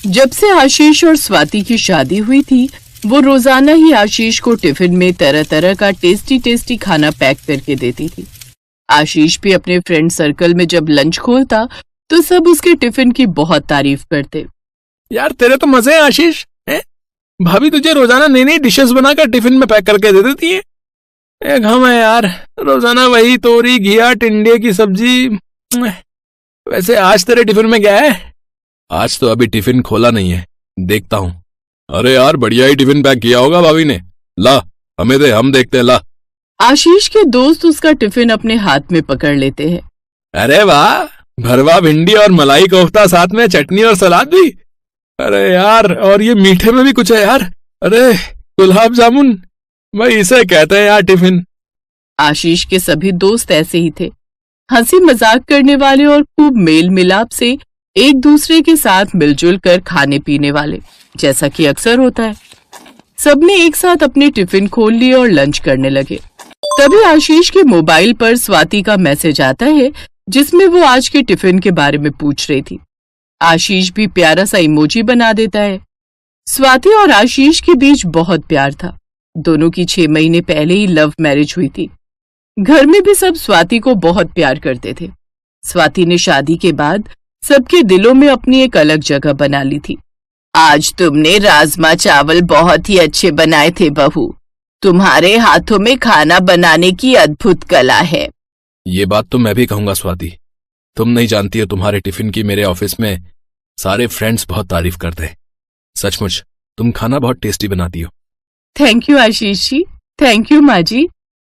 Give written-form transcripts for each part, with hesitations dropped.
जब से आशीष और स्वाति की शादी हुई थी, वो रोजाना ही आशीष को टिफिन में तरह तरह का टेस्टी टेस्टी खाना पैक करके देती थी। आशीष भी अपने फ्रेंड सर्कल में जब लंच खोलता तो सब उसके टिफिन की बहुत तारीफ करते। यार तेरे तो मजे हैं आशीष, भाभी तुझे रोजाना नई नई डिशेस बनाकर टिफिन में पैक करके दे देती है। एक हम है यार, रोजाना वही तोरी घिया टिंडे की सब्जी। वैसे आज तेरे टिफिन में क्या है? आज तो अभी टिफिन खोला नहीं है, देखता हूँ। अरे यार बढ़िया ही टिफिन पैक किया होगा भाभी ने, ला हमें दे, हम देखते हैं, ला। आशीष के दोस्त उसका टिफिन अपने हाथ में पकड़ लेते हैं। अरे वाह, भरवा भिंडी और मलाई कोफ्ता, साथ में चटनी और सलाद भी। अरे यार, और ये मीठे में भी कुछ है यार। अरे गुलाब जामुन, भाई इसे कहते हैं यार टिफिन। आशीष के सभी दोस्त ऐसे ही थे, हंसी मजाक करने वाले और खूब मेल मिलाप से एक दूसरे के साथ मिलजुल कर खाने पीने वाले, जैसा कि अक्सर होता है। सबने एक साथ अपने टिफिन खोल लिए और लंच करने लगे। तभी आशीष के मोबाइल पर स्वाति का मैसेज आता है, जिसमें वो आज के टिफिन के बारे में पूछ रही थी। आशीष भी प्यारा सा इमोजी बना देता है। स्वाति और आशीष के बीच बहुत प्यार था। दोनों की 6 महीने पहले ही लव मैरिज हुई थी। घर में भी सब स्वाति को बहुत प्यार करते थे। स्वाति ने शादी के बाद सबके दिलों में अपनी एक अलग जगह बना ली थी। आज तुमने राजमा चावल बहुत ही अच्छे बनाए थे बहू। तुम्हारे हाथों में खाना बनाने की अद्भुत कला है। ये बात तो मैं भी कहूंगा स्वाति, तुम नहीं जानती हो तुम्हारे टिफिन की मेरे ऑफिस में सारे फ्रेंड्स बहुत तारीफ करते हैं। सचमुच तुम खाना बहुत टेस्टी बनाती हो। Thank you Ashish ji, thank you माँ जी।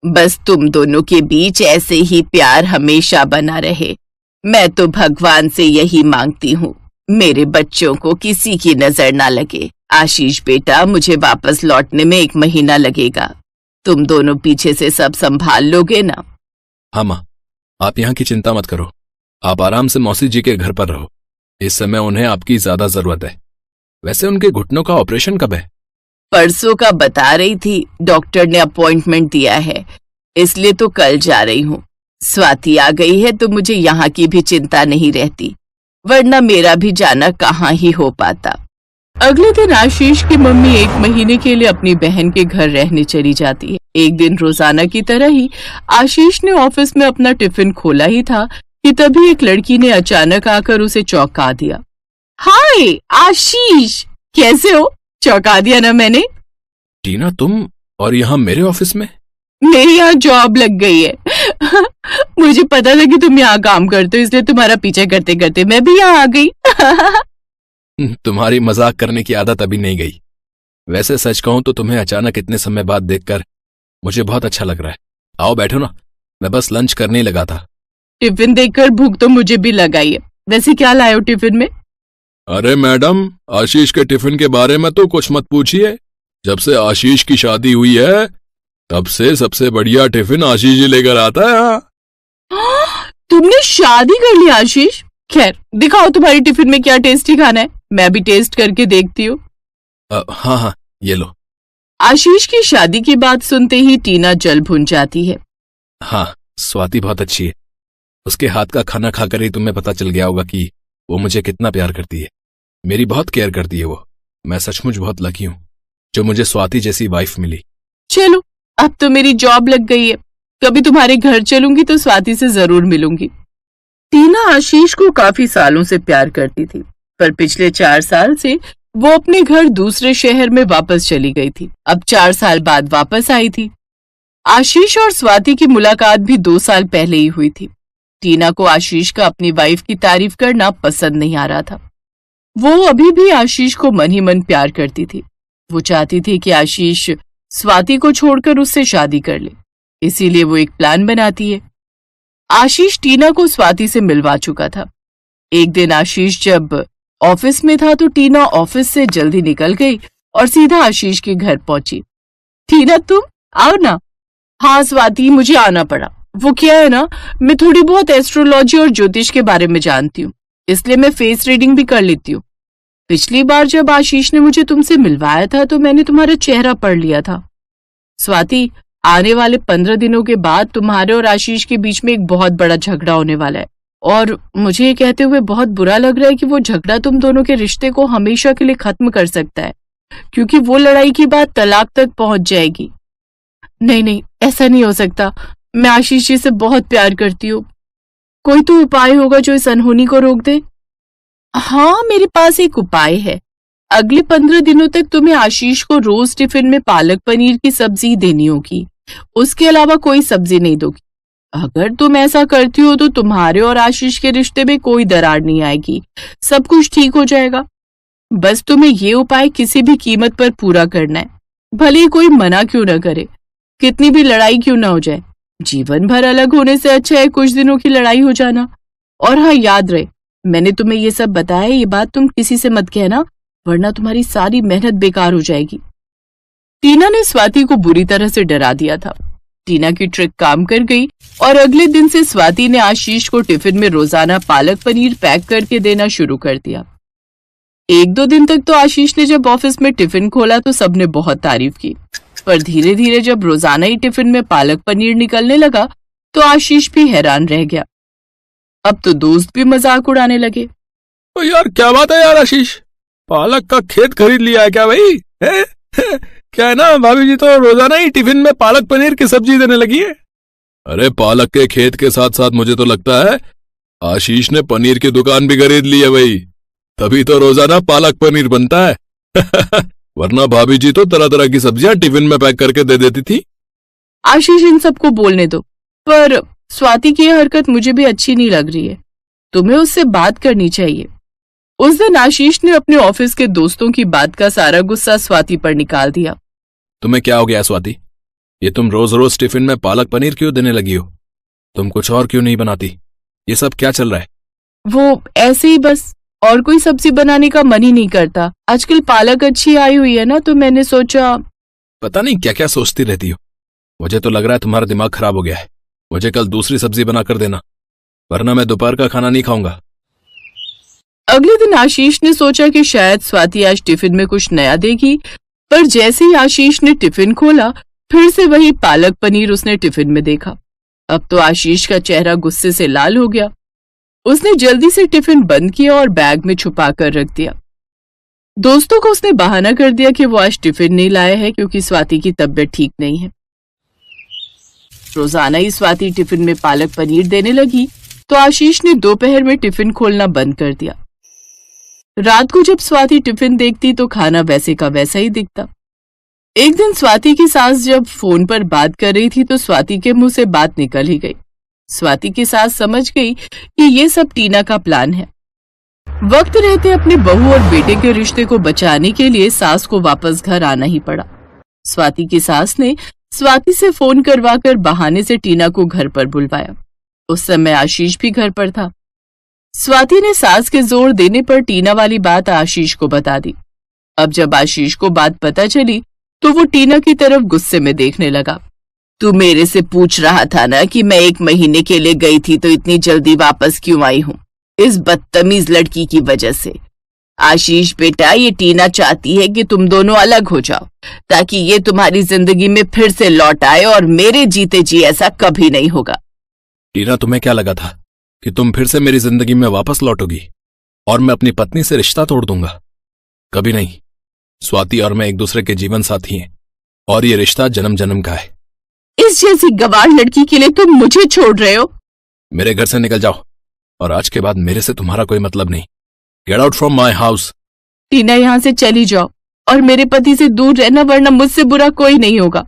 बस तुम दोनों के बीच ऐसे ही प्यार हमेशा बना रहे। मैं तो भगवान से यही मांगती हूँ, मेरे बच्चों को किसी की नजर ना लगे। आशीष बेटा, मुझे वापस लौटने में 1 महीना लगेगा। तुम दोनों पीछे से सब संभाल लोगे ना? हाँ माँ, आप यहाँ की चिंता मत करो। आप आराम से मौसी जी के घर पर रहो। इस समय उन्हें आपकी ज्यादा जरूरत है। वैसे उनके घुटनों का ऑपरेशन कब है? परसों का बता रही थी, डॉक्टर ने अपॉइंटमेंट दिया है, इसलिए तो कल जा रही हूँ। स्वाति आ गई है तो मुझे यहाँ की भी चिंता नहीं रहती, वरना मेरा भी जाना कहाँ ही हो पाता। अगले दिन आशीष की मम्मी 1 महीने के लिए अपनी बहन के घर रहने चली जाती है। एक दिन रोजाना की तरह ही आशीष ने ऑफिस में अपना टिफिन खोला ही था कि तभी एक लड़की ने अचानक आकर उसे चौंका दिया। हाय आशीष, कैसे हो? चौंका दिया ना मैंने? टीना, तुम और यहाँ मेरे ऑफिस में? मेरी यहाँ जॉब लग गई है। मुझे पता था कि तुम यहाँ काम करते हो, इसलिए तुम्हारा पीछे करते करते मैं भी यहाँ आ गई। तुम्हारी मजाक करने की आदत अभी नहीं गई। वैसे सच कहूं तो तुम्हें अचानक इतने समय बाद देखकर मुझे बहुत अच्छा लग रहा है। आओ बैठो ना, मैं बस लंच करने ही लगा था। टिफिन देखकर भूख तो मुझे भी लगाई है। वैसे क्या लाए हो टिफिन में? अरे मैडम, आशीष के टिफिन के बारे में तो कुछ मत पूछिए। जब से आशीष की शादी हुई है तब से सबसे बढ़िया टिफिन आशीष जी लेकर आता है। तुमने शादी कर ली आशीष? खैर, दिखाओ तुम्हारी टिफिन में क्या टेस्टी खाना है, मैं भी टेस्ट करके देखती हूँ। हाँ हाँ, ये लो। आशीष की शादी की बात सुनते ही टीना जल भुन जाती है। हाँ, स्वाति बहुत अच्छी है। उसके हाथ का खाना खाकर ही तुम्हें पता चल गया होगा कि वो मुझे कितना प्यार करती है। मेरी बहुत केयर करती है वो। मैं सचमुच बहुत लकी हूँ जो मुझे स्वाति जैसी वाइफ मिली। चलो, अब तो मेरी जॉब लग गई है। कभी तुम्हारे घर चलूंगी तो स्वाति से जरूर मिलूंगी। टीना आशीष को काफी सालों से प्यार करती थी, पर पिछले 4 साल से वो अपने घर दूसरे शहर में वापस चली गई थी। अब 4 साल बाद वापस आई थी। आशीष और स्वाति की मुलाकात भी 2 साल पहले ही हुई थी। टीना को आशीष का अपनी वाइफ की तारीफ करना पसंद नहीं आ रहा था। वो अभी भी आशीष को मन ही मन प्यार करती थी। वो चाहती थी कि आशीष स्वाति को छोड़कर उससे शादी कर ले, इसीलिए वो एक प्लान बनाती है। आशीष टीना को स्वाति से मिलवा चुका था। एक दिन आशीष जब ऑफिस में था तो टीना ऑफिस से जल्दी निकल गई और सीधा आशीष के घर पहुंची। टीना, तुम आओ ना। हाँ स्वाति, मुझे आना पड़ा। वो क्या है ना, मैं थोड़ी बहुत एस्ट्रोलॉजी और ज्योतिष के बारे में जानती हूँ, इसलिए मैं फेस रीडिंग भी कर लेती हूँ। पिछली बार जब आशीष ने मुझे तुमसे मिलवाया था तो मैंने तुम्हारा चेहरा पढ़ लिया था। स्वाति, आने वाले 15 दिनों के बाद तुम्हारे और आशीष के बीच में एक बहुत बड़ा झगड़ा होने वाला है। और मुझे ये कहते हुए बहुत बुरा लग रहा है कि वो झगड़ा तुम दोनों के रिश्ते को हमेशा के लिए खत्म कर सकता है, क्योंकि वो लड़ाई की बात तलाक तक पहुंच जाएगी। नहीं नहीं, ऐसा नहीं हो सकता। मैं आशीष जी से बहुत प्यार करती हूँ। कोई तो उपाय होगा जो इस अनहोनी को रोक दे। हाँ, मेरे पास एक उपाय है। अगले 15 दिनों तक तुम्हें आशीष को रोज टिफिन में पालक पनीर की सब्जी देनी होगी। उसके अलावा कोई सब्जी नहीं दोगी। अगर तुम ऐसा करती हो तो तुम्हारे और आशीष के रिश्ते में कोई दरार नहीं आएगी, सब कुछ ठीक हो जाएगा। बस तुम्हें ये उपाय किसी भी कीमत पर पूरा करना है, भले ही कोई मना क्यों ना करे, कितनी भी लड़ाई क्यों ना हो जाए। जीवन भर अलग होने से अच्छा है कुछ दिनों की लड़ाई हो जाना। और हाँ, याद रहे, मैंने तुम्हें ये सब बताया, ये बात तुम किसी से मत कहना, वरना तुम्हारी सारी मेहनत बेकार हो जाएगी। टीना ने स्वाति को बुरी तरह से डरा दिया था। टीना की ट्रिक काम कर गई और अगले दिन से स्वाति ने आशीष को टिफिन में रोजाना पालक पनीर पैक करके देना शुरू कर दिया। 1-2 दिन तक तो आशीष ने जब ऑफिस में टिफिन खोला तो सबने बहुत तारीफ की, पर धीरे धीरे जब रोजाना ही टिफिन में पालक पनीर निकलने लगा तो आशीष भी हैरान रह गया। अब तो दोस्त भी मजाक उड़ाने लगे। ओ यार, क्या बात है यार आशीष, पालक का खेत खरीद लिया है क्या भाई? क्या है ना, भाभी जी तो रोजाना ही टिफिन में पालक पनीर की सब्जी देने लगी है। अरे पालक के खेत के साथ साथ मुझे तो लगता है आशीष ने पनीर की दुकान भी खरीद ली है भाई, तभी तो रोजाना पालक पनीर बनता है। वरना भाभी जी तो तरह तरह की सब्जियां टिफिन में पैक करके दे देती थी। आशीष, इन सबको बोलने दो, पर स्वाति की यह हरकत मुझे भी अच्छी नहीं लग रही है। तुम्हें उससे बात करनी चाहिए। उस दिन आशीष ने अपने ऑफिस के दोस्तों की बात का सारा गुस्सा स्वाति पर निकाल दिया। तुम्हें क्या हो गया स्वाति? ये तुम रोज रोज टिफिन में पालक पनीर क्यों देने लगी हो? तुम कुछ और क्यों नहीं बनाती? ये सब क्या चल रहा है? वो ऐसे ही, बस और कोई सब्जी बनाने का मन ही नहीं करता। आजकल पालक अच्छी आई हुई है ना, तो मैंने सोचा। पता नहीं क्या क्या सोचती रहती हो। मुझे तो लग रहा है तुम्हारा दिमाग खराब हो गया है। मुझे कल दूसरी सब्जी बना कर देना, वरना मैं दोपहर का खाना नहीं खाऊंगा। अगले दिन आशीष ने सोचा कि शायद स्वाति आज टिफिन में कुछ नया देगी, पर जैसे ही आशीष ने टिफिन खोला फिर से वही पालक पनीर उसने टिफिन में देखा। अब तो आशीष का चेहरा गुस्से से लाल हो गया। उसने जल्दी से टिफिन बंद किया और बैग में छुपा कर रख दिया। दोस्तों को उसने बहाना कर दिया कि वो आज टिफिन नहीं लाया है क्योंकि स्वाति की तबीयत ठीक नहीं है। रोजाना ही स्वाति टिफिन में पालक पनीर देने लगी तो आशीष ने दोपहर में टिफिन खोलना बंद कर दिया। रात को जब स्वाति टिफिन देखती तो खाना वैसे का वैसा ही दिखता। एक दिन स्वाति की सास जब फोन पर बात कर रही थी तो स्वाति के मुंह से बात निकल ही गई। स्वाति की सास समझ गई कि ये सब टीना का प्लान है। वक्त रहते अपने बहू और बेटे के रिश्ते को बचाने के लिए सास को वापस घर आना ही पड़ा। स्वाति की सास ने स्वाति से फोन करवाकर बहाने से टीना को घर पर बुलवाया। उस समय आशीष भी घर पर था। स्वाति ने सास के जोर देने पर टीना वाली बात आशीष को बता दी। अब जब आशीष को बात पता चली तो वो टीना की तरफ गुस्से में देखने लगा। तू मेरे से पूछ रहा था ना कि मैं 1 महीने के लिए गई थी तो इतनी जल्दी वापस क्यों आई हूँ? इस बदतमीज लड़की की वजह से। आशीष बेटा, ये टीना चाहती है कि तुम दोनों अलग हो जाओ ताकि ये तुम्हारी जिंदगी में फिर से लौट आए, और मेरे जीते जी ऐसा कभी नहीं होगा। टीना, तुम्हें क्या लगा था कि तुम फिर से मेरी जिंदगी में वापस लौटोगी और मैं अपनी पत्नी से रिश्ता तोड़ दूंगा? कभी नहीं। स्वाति और मैं एक दूसरे के जीवन साथी हैं और ये रिश्ता जन्म जन्म का है। इस जैसी गवार लड़की के लिए तुम मुझे छोड़ रहे हो? मेरे घर से निकल जाओ और आज के बाद मेरे से तुम्हारा कोई मतलब नहीं। Get out from my house. Tina, यहाँ से चली जाओ और मेरे पति से दूर रहना, वरना मुझसे बुरा कोई नहीं होगा।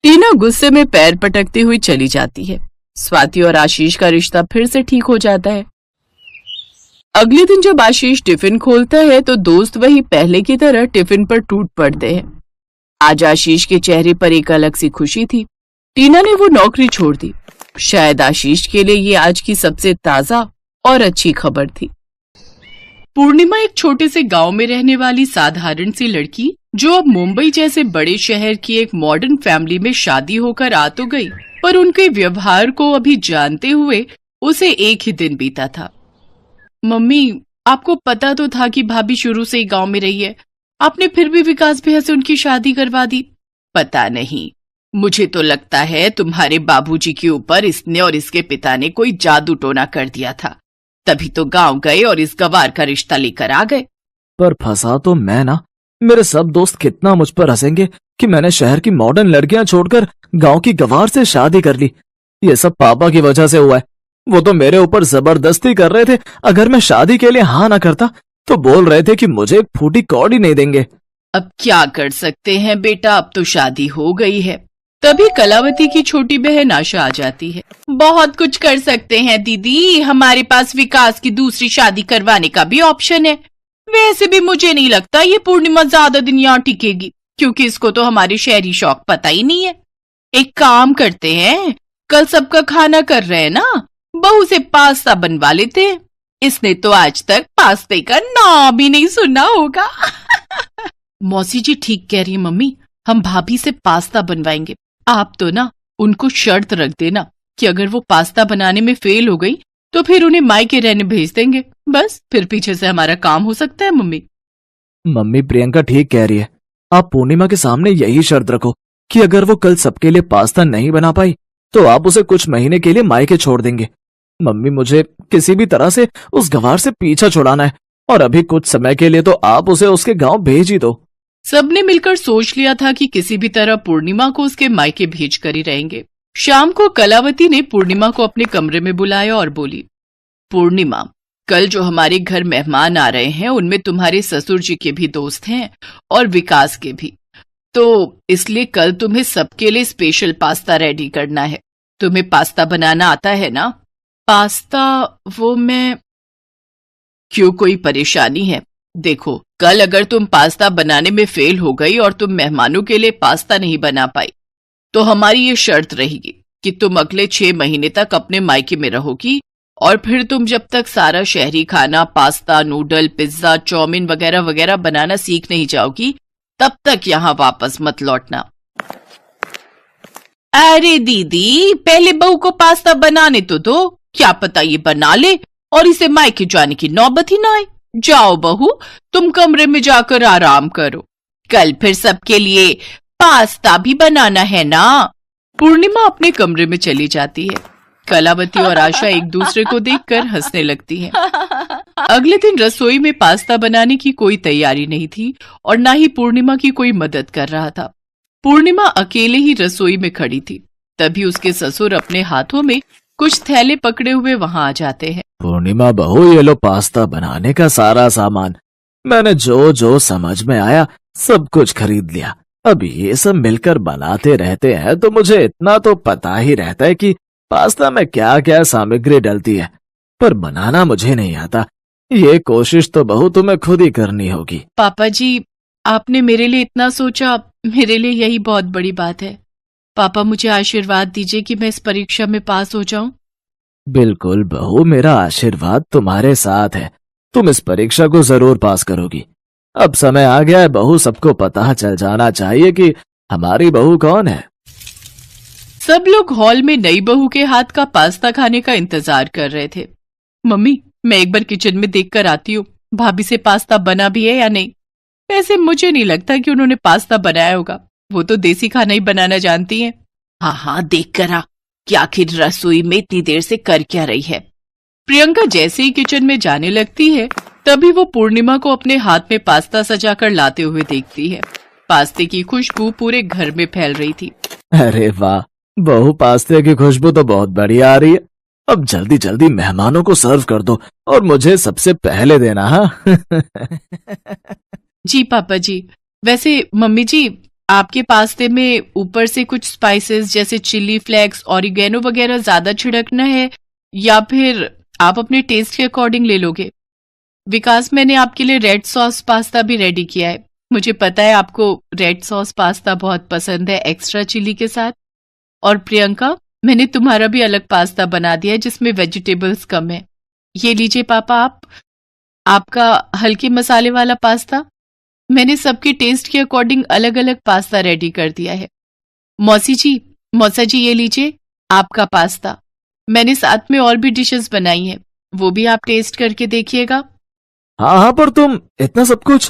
टीना गुस्से में पैर पटकती हुई चली जाती है। स्वाति और आशीष का रिश्ता फिर से ठीक हो जाता है। अगले दिन जब आशीष टिफिन खोलता है तो दोस्त वही पहले की तरह टिफिन पर टूट पड़ते हैं। आज आशीष के चेहरे पर एक अलग सी खुशी थी। टीना ने वो नौकरी छोड़ दी। शायद आशीष के लिए ये आज की सबसे ताजा और अच्छी खबर थी। पूर्णिमा एक छोटे से गांव में रहने वाली साधारण सी लड़की, जो अब मुंबई जैसे बड़े शहर की एक मॉडर्न फैमिली में शादी होकर आ तो गई, पर उनके व्यवहार को अभी जानते हुए उसे एक ही दिन बीता था। मम्मी, आपको पता तो था कि भाभी शुरू से ही गांव में रही है, आपने फिर भी विकास भैया से उनकी शादी करवा दी। पता नहीं, मुझे तो लगता है तुम्हारे बाबूजी के ऊपर इसने और इसके पिता ने कोई जादू टोना कर दिया था, तभी तो गांव गए और इस गवार का रिश्ता लेकर आ गए। पर फंसा तो मैं ना। मेरे सब दोस्त कितना मुझ पर हंसेंगे कि मैंने शहर की मॉडर्न लड़कियां छोड़कर गांव की गवार से शादी कर ली। ये सब पापा की वजह से हुआ है। वो तो मेरे ऊपर जबरदस्ती कर रहे थे। अगर मैं शादी के लिए हाँ ना करता तो बोल रहे थे कि मुझे एक फूटी कौड़ी नहीं देंगे। अब क्या कर सकते हैं बेटा, अब तो शादी हो गई है। तभी कलावती की छोटी बहन आशा आ जाती है। बहुत कुछ कर सकते हैं दीदी, हमारे पास विकास की दूसरी शादी करवाने का भी ऑप्शन है। वैसे भी मुझे नहीं लगता ये पूर्णिमा ज्यादा दिन यहाँ टिकेगी, क्योंकि इसको तो हमारे शहरी शौक पता ही नहीं है। एक काम करते हैं, कल सबका खाना कर रहे हैं ना, बहू से पास्ता बनवा लेते हैं। इसने तो आज तक पास्ते का नाम भी नहीं सुना होगा। मौसी जी ठीक कह रही है मम्मी, हम भाभी से पास्ता बनवाएंगे। आप तो ना उनको शर्त रख देना कि अगर वो पास्ता बनाने में फेल हो गई तो फिर उन्हें मायके रहने भेज देंगे। बस फिर पीछे से हमारा काम हो सकता है। मम्मी मम्मी प्रियंका ठीक कह रही है। आप पूर्णिमा के सामने यही शर्त रखो कि अगर वो कल सबके लिए पास्ता नहीं बना पाई तो आप उसे कुछ महीने के लिए मायके छोड़ देंगे। मम्मी मुझे किसी भी तरह से उस गवार से पीछा छुड़ाना है और अभी कुछ समय के लिए तो आप उसे उसके गांव भेज ही दो। सबने मिलकर सोच लिया था कि किसी भी तरह पूर्णिमा को उसके मायके भेज कर ही रहेंगे। शाम को कलावती ने पूर्णिमा को अपने कमरे में बुलाया और बोली, पूर्णिमा, कल जो हमारे घर मेहमान आ रहे हैं उनमें तुम्हारे ससुर जी के भी दोस्त हैं और विकास के भी, तो इसलिए कल तुम्हें सबके लिए स्पेशल पास्ता रेडी करना है। तुम्हें पास्ता बनाना आता है ना? पास्ता वो मैं... क्यों, कोई परेशानी है? देखो, कल अगर तुम पास्ता बनाने में फेल हो गई और तुम मेहमानों के लिए पास्ता नहीं बना पाई तो हमारी ये शर्त रहेगी कि तुम अगले 6 महीने तक अपने मायके में रहोगी और फिर तुम जब तक सारा शहरी खाना, पास्ता, नूडल, पिज्जा, चाउमीन वगैरह वगैरह बनाना सीख नहीं जाओगी तब तक यहाँ वापस मत लौटना। अरे दीदी, पहले बहू को पास्ता बनाने तो दो, क्या पता ये बना ले और इसे मायके जाने की नौबत ही ना आए। जाओ बहू, तुम कमरे में जाकर आराम करो, कल फिर सबके लिए पास्ता भी बनाना है ना। पूर्णिमा अपने कमरे में चली जाती है। कलावती और आशा एक दूसरे को देखकर हंसने लगती हैं। अगले दिन रसोई में पास्ता बनाने की कोई तैयारी नहीं थी और ना ही पूर्णिमा की कोई मदद कर रहा था। पूर्णिमा अकेले ही रसोई में खड़ी थी। तभी उसके ससुर अपने हाथों में कुछ थैले पकड़े हुए वहां आ जाते हैं। पूर्णिमा बहू, ये लो पास्ता बनाने का सारा सामान। मैंने जो जो समझ में आया सब कुछ खरीद लिया। अब ये सब मिलकर बनाते रहते हैं तो मुझे इतना तो पता ही रहता है कि पास्ता में क्या क्या सामग्री डलती है, पर बनाना मुझे नहीं आता। ये कोशिश तो बहू तुम्हें खुद ही करनी होगी। पापा जी, आपने मेरे लिए इतना सोचा, मेरे लिए यही बहुत बड़ी बात है। पापा, मुझे आशीर्वाद दीजिए कि मैं इस परीक्षा में पास हो जाऊं। बिल्कुल बहू, मेरा आशीर्वाद तुम्हारे साथ है। तुम इस परीक्षा को जरूर पास करोगी। अब समय आ गया है बहू, सबको पता चल जाना चाहिए कि हमारी बहू कौन है। सब लोग हॉल में नई बहू के हाथ का पास्ता खाने का इंतजार कर रहे थे। मम्मी, मैं एक बार किचन में देखकर आती हूँ, भाभी से पास्ता बना भी है या नहीं। वैसे मुझे नहीं लगता कि उन्होंने पास्ता बनाया होगा, वो तो देसी खाना ही बनाना जानती हैं। हाँ हाँ, देख कर आ कि आखिर रसोई में इतनी देर से कर क्या रही है। प्रियंका जैसे ही किचन में जाने लगती है तभी वो पूर्णिमा को अपने हाथ में पास्ता सजाकर लाते हुए देखती है। पास्ते की खुशबू पूरे घर में फैल रही थी। अरे वाह बहू, पास्ते की खुशबू तो बहुत बढ़िया आ रही है। अब जल्दी जल्दी मेहमानों को सर्व कर दो और मुझे सबसे पहले देना। हाँ जी पापा जी। वैसे मम्मी जी, आपके पास्ते में ऊपर से कुछ स्पाइसेस जैसे चिली फ्लेक्स, ऑरिगेनो वगैरह ज्यादा छिड़कना है या फिर आप अपने टेस्ट के अकॉर्डिंग ले लोगे? विकास, मैंने आपके लिए रेड सॉस पास्ता भी रेडी किया है। मुझे पता है आपको रेड सॉस पास्ता बहुत पसंद है, एक्स्ट्रा चिली के साथ। और प्रियंका, मैंने तुम्हारा भी अलग पास्ता बना दिया है जिसमें वेजिटेबल्स कम है। ये लीजिए पापा, आपका हल्के मसाले वाला पास्ता। मैंने सबके टेस्ट के अकॉर्डिंग अलग अलग पास्ता रेडी कर दिया है। मौसी जी, मौसा जी, ये लीजिए आपका पास्ता। मैंने साथ में और भी डिशेस बनाई हैं, वो भी आप टेस्ट करके देखिएगा। हाँ हाँ, पर तुम इतना सब कुछ?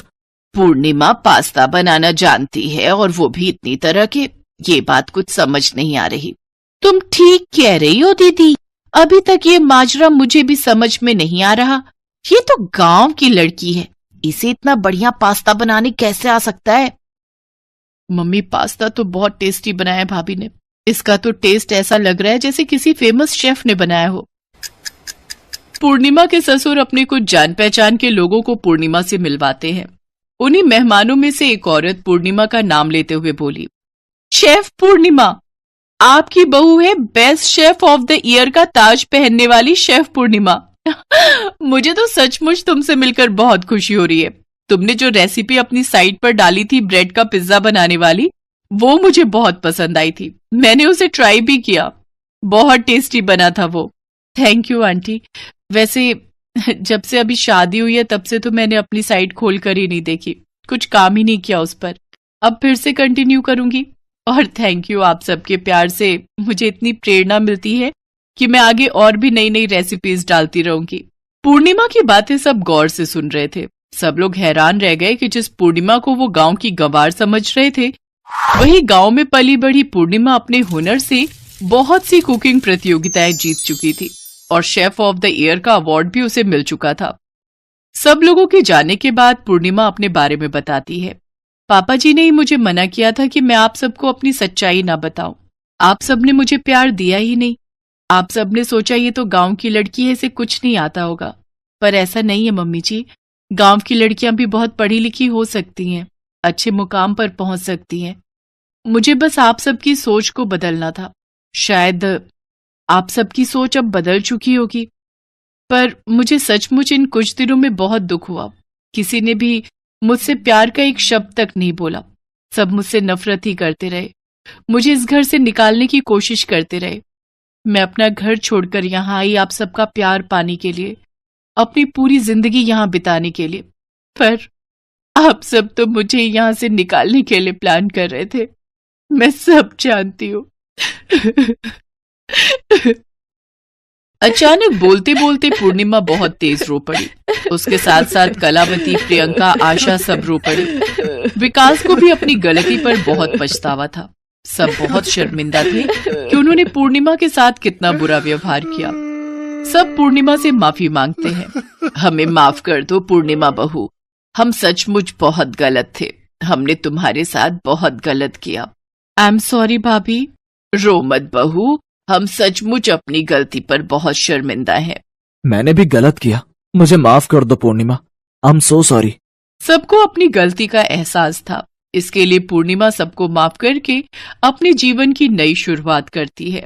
पूर्णिमा पास्ता बनाना जानती है और वो भी इतनी तरह के। ये बात कुछ समझ नहीं आ रही। तुम ठीक कह रही हो दीदी, अभी तक ये माजरा मुझे भी समझ में नहीं आ रहा। ये तो गांव की लड़की है, इसे इतना बढ़िया पास्ता बनाने कैसे आ सकता है? मम्मी, पास्ता तो बहुत टेस्टी बनाया है भाभी ने। इसका तो टेस्ट ऐसा लग रहा है जैसे किसी फेमस शेफ ने बनाया हो। पूर्णिमा के ससुर अपने कुछ जान पहचान के लोगों को पूर्णिमा से मिलवाते हैं। उन्हीं मेहमानों में से एक औरत पूर्णिमा का नाम लेते हुए बोली, शेफ पूर्णिमा, आपकी बहू है best chef of the year का ताज पहनने वाली शेफ पूर्णिमा। मुझे तो सचमुच तुमसे मिलकर बहुत खुशी हो रही है। तुमने जो रेसिपी अपनी साइट पर डाली थी ब्रेड का पिज्जा बनाने वाली, वो मुझे बहुत पसंद आई थी। मैंने उसे ट्राई भी किया, बहुत टेस्टी बना था वो। Thank you aunty. वैसे जब से अभी शादी हुई है तब से तो मैंने अपनी साइट खोल कर ही नहीं देखी, कुछ काम ही नहीं किया उस पर। अब फिर से कंटिन्यू करूंगी। और थैंक यू, आप सबके प्यार से मुझे इतनी प्रेरणा मिलती है कि मैं आगे और भी नई नई रेसिपीज डालती रहूंगी। पूर्णिमा की बातें सब गौर से सुन रहे थे। सब लोग हैरान रह गए कि जिस पूर्णिमा को वो गांव की गंवार समझ रहे थे, वही गांव में पली बढ़ी पूर्णिमा अपने हुनर से बहुत सी कुकिंग प्रतियोगिताएं जीत चुकी थी और शेफ ऑफ द ईयर का अवार्ड भी उसे मिल चुका था। सब लोगों के जाने के बाद पूर्णिमा अपने बारे में बताती है, पापा जी ने ही मुझे मना किया था कि मैं आप सबको अपनी सच्चाई ना बताऊं। आप सबने मुझे प्यार दिया ही नहीं। आप सबने सोचा ये तो गांव की लड़की है, इसे कुछ नहीं आता होगा। पर ऐसा नहीं है मम्मी जी, गांव की लड़कियां भी बहुत पढ़ी लिखी हो सकती हैं, अच्छे मुकाम पर पहुंच सकती हैं। मुझे बस आप सबकी सोच को बदलना था। शायद आप सबकी सोच अब बदल चुकी होगी, पर मुझे सचमुच इन कुछ दिनों में बहुत दुख हुआ। किसी ने भी मुझसे प्यार का एक शब्द तक नहीं बोला। सब मुझसे नफरत ही करते रहे, मुझे इस घर से निकालने की कोशिश करते रहे। मैं अपना घर छोड़कर यहाँ आई आप सबका प्यार पाने के लिए, अपनी पूरी जिंदगी यहाँ बिताने के लिए। पर आप सब तो मुझे यहाँ से निकालने के लिए प्लान कर रहे थे, मैं सब जानती हूँ। अचानक बोलते बोलते पूर्णिमा बहुत तेज रो पड़ी। उसके साथ साथ कलावती, प्रियंका, आशा सब रो पड़ी। विकास को भी अपनी गलती पर बहुत पछतावा था। सब बहुत शर्मिंदा थे कि उन्होंने पूर्णिमा के साथ कितना बुरा व्यवहार किया। सब पूर्णिमा से माफी मांगते हैं। हमें माफ कर दो पूर्णिमा बहू, हम सचमुच बहुत गलत थे। हमने तुम्हारे साथ बहुत गलत किया। आई एम सॉरी भाभी। रो मत बहू, हम सचमुच अपनी गलती पर बहुत शर्मिंदा हैं। मैंने भी गलत किया, मुझे माफ कर दो पूर्णिमा। I am so sorry. सबको अपनी गलती का एहसास था। इसके लिए पूर्णिमा सबको माफ करके अपने जीवन की नई शुरुआत करती है।